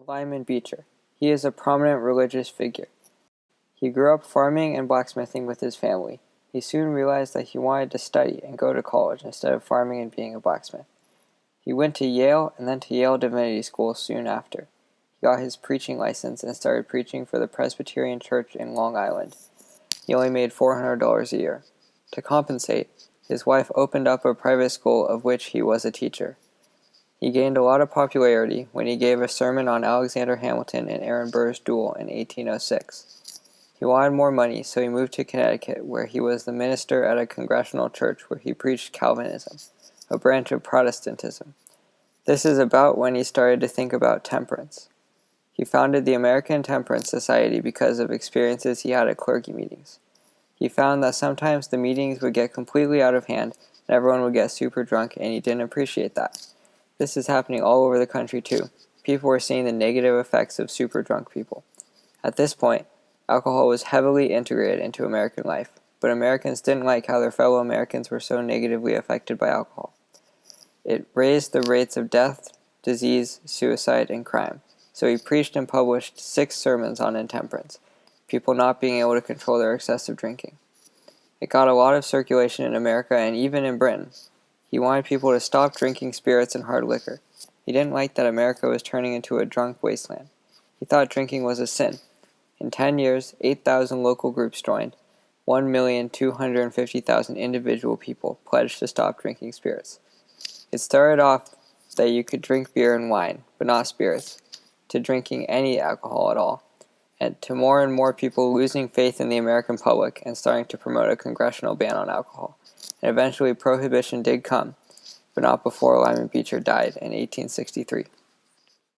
Lyman Beecher. He is a prominent religious figure. He grew up farming and blacksmithing with his family. He soon realized that he wanted to study and go to college instead of farming and being a blacksmith. He went to Yale and then to Yale Divinity School soon after. He got his preaching license and started preaching for the Presbyterian Church in Long Island. He only made $400 a year. To compensate, his wife opened up a private school of which he was a teacher. He gained a lot of popularity when he gave a sermon on Alexander Hamilton and Aaron Burr's duel in 1806. He wanted more money, so he moved to Connecticut, where he was the minister at a congregational church where he preached Calvinism, a branch of Protestantism. This is about when he started to think about temperance. He founded the American Temperance Society because of experiences he had at clergy meetings. He found that sometimes the meetings would get completely out of hand and everyone would get super drunk, and he didn't appreciate that. This is happening all over the country too. People were seeing the negative effects of super drunk people. At this point, alcohol was heavily integrated into American life, but Americans didn't like how their fellow Americans were so negatively affected by alcohol. It raised the rates of death, disease, suicide, and crime. So he preached and published 6 sermons on intemperance, people not being able to control their excessive drinking. It got a lot of circulation in America and even in Britain. He wanted people to stop drinking spirits and hard liquor. He didn't like that America was turning into a drunk wasteland. He thought drinking was a sin. In 10 years, 8,000 local groups joined. 1,250,000 individual people pledged to stop drinking spirits. It started off that you could drink beer and wine, but not spirits, to drinking any alcohol at all, and to more and more people losing faith in the American public and starting to promote a congressional ban on alcohol. And eventually prohibition did come, but not before Lyman Beecher died in 1863.